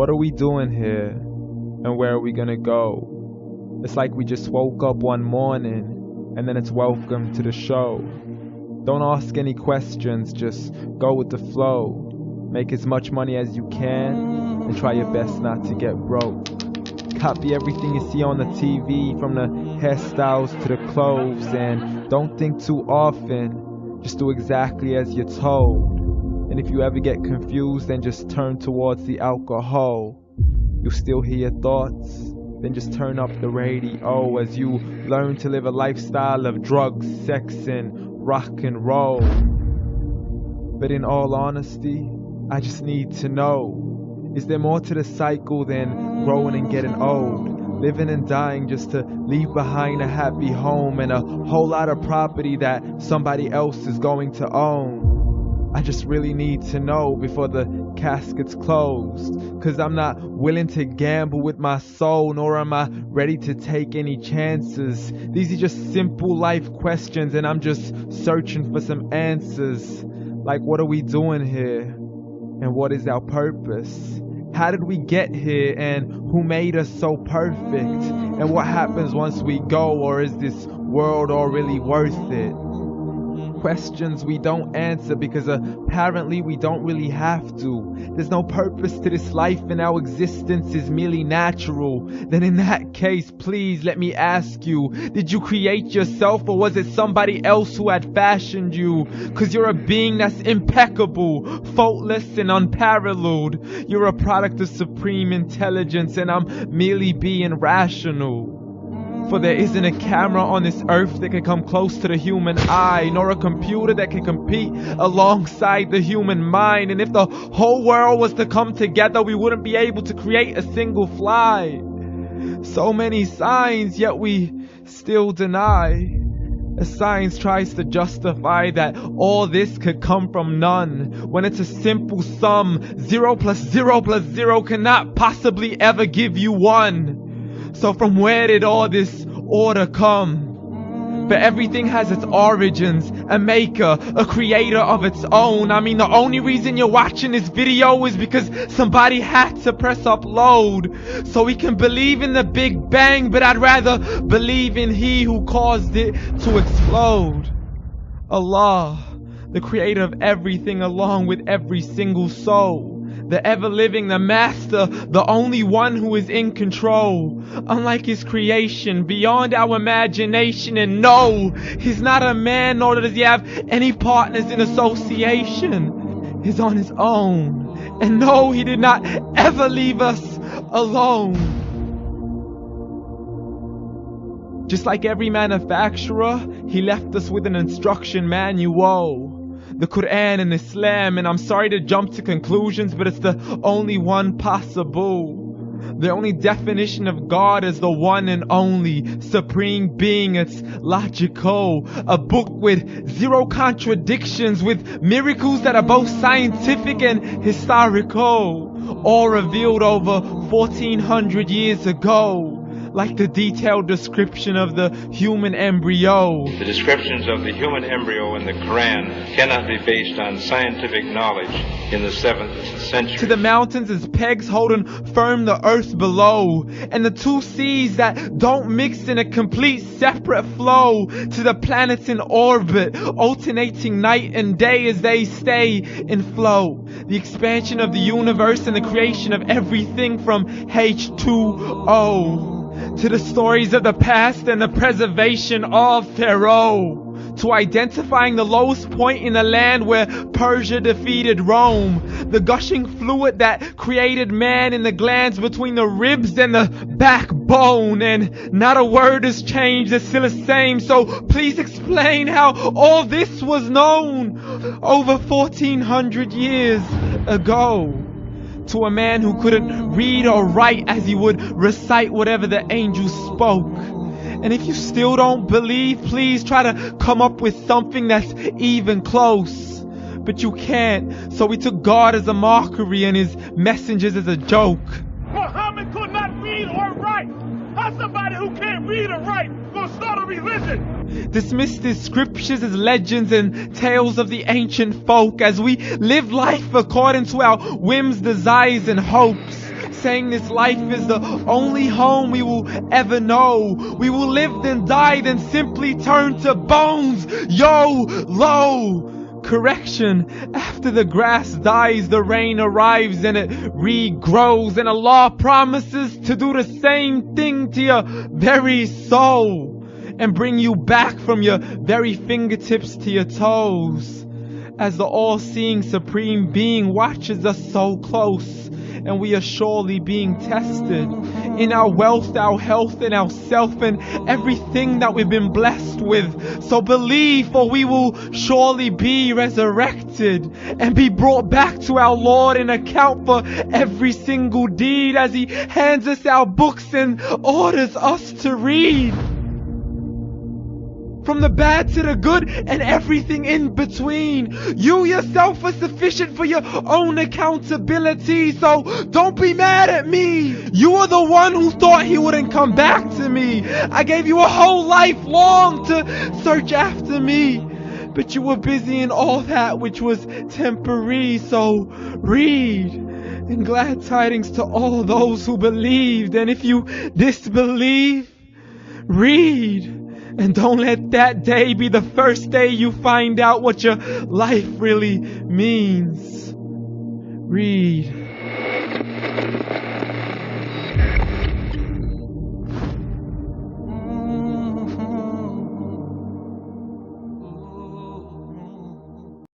What are we doing here? And where are we gonna go? It's like we just woke up one morning and then it's welcome to the show. Don't ask any questions, just go with the flow. Make as much money as you can and try your best not to get broke. Copy everything you see on the TV, from the hairstyles to the clothes, and don't think too often, just do exactly as you're told. And if you ever get confused, then just turn towards the alcohol. You'll still hear your thoughts, then just turn up the radio as you learn to live a lifestyle of drugs, sex, and rock and roll. But in all honesty, I just need to know, is there more to the cycle than growing and getting old? Living and dying just to leave behind a happy home and a whole lot of property that somebody else is going to own. I just really need to know before the casket's closed, 'cause I'm not willing to gamble with my soul, nor am I ready to take any chances. These are just simple life questions and I'm just searching for some answers. Like, what are we doing here? And what is our purpose? How did we get here, and who made us so perfect? And what happens once we go, or is this world all really worth it? Questions we don't answer because apparently we don't really have to. There's no purpose to this life and our existence is merely natural. Then in that case, please let me ask you, did you create yourself, or was it somebody else who had fashioned you? 'Cause you're a being that's impeccable, faultless and unparalleled. You're a product of supreme intelligence and I'm merely being rational. For there isn't a camera on this earth that can come close to the human eye, nor a computer that can compete alongside the human mind. And if the whole world was to come together, we wouldn't be able to create a single fly. So many signs, yet we still deny. As science tries to justify that all this could come from none, when it's a simple sum. 0 plus 0 plus 0 cannot possibly ever give you 1. So from where did all this order come? But everything has its origins, a maker, a creator of its own. I mean, the only reason you're watching this video is because somebody had to press upload. So we can believe in the Big Bang, but I'd rather believe in He who caused it to explode. Allah, the creator of everything along with every single soul. The ever-living, the master, the only one who is in control. Unlike his creation, beyond our imagination. And no, he's not a man, nor does he have any partners in association. He's on his own. And no, he did not ever leave us alone. Just like every manufacturer, he left us with an instruction manual. The Qur'an and Islam, and I'm sorry to jump to conclusions, but it's the only one possible. The only definition of God is the one and only supreme being. It's logical, a book with 0 contradictions, with miracles that are both scientific and historical, all revealed over 1400 years ago. Like the detailed description of the human embryo. The descriptions of the human embryo in the Qur'an cannot be based on scientific knowledge in the 7th century. To the mountains as pegs holding firm the earth below, and the 2 seas that don't mix in a complete separate flow. To the planets in orbit, alternating night and day as they stay in flow. The expansion of the universe and the creation of everything from H2O. To the stories of the past and the preservation of Pharaoh. To identifying the lowest point in the land where Persia defeated Rome. The gushing fluid that created man in the glands between the ribs and the backbone. And not a word has changed, it's still the same. So please explain how all this was known over 1400 years ago. To a man who couldn't read or write, as he would recite whatever the angels spoke. And if you still don't believe, please try to come up with something that's even close. But you can't, so we took God as a mockery and his messengers as a joke. Muhammad could not read or write. How somebody who can't read or write gonna start a religion? Dismissed his scriptures as legends and tales of the ancient folk, as we live life according to our whims, desires, and hopes. saying this life is the only home we will ever know. We will live then die, then simply turn to bones. YOLO! Correction, after the grass dies, the rain arrives and it regrows, and Allah promises to do the same thing to your very soul and bring you back from your very fingertips to your toes, as the all-seeing supreme being watches us so close, and we are surely being tested in our wealth, our health, and our self, and everything that we've been blessed with. So believe, for we will surely be resurrected and be brought back to our Lord and account for every single deed, as He hands us our books and orders us to read. From the bad to the good and everything in between. You yourself are sufficient for your own accountability, so don't be mad at me. You are the one who thought He wouldn't come back to me. I gave you a whole life long to search after me, but you were busy in all that which was temporary. So read, and glad tidings to all those who believed. And if you disbelieve, read. And don't let that day be the first day you find out what your life really means.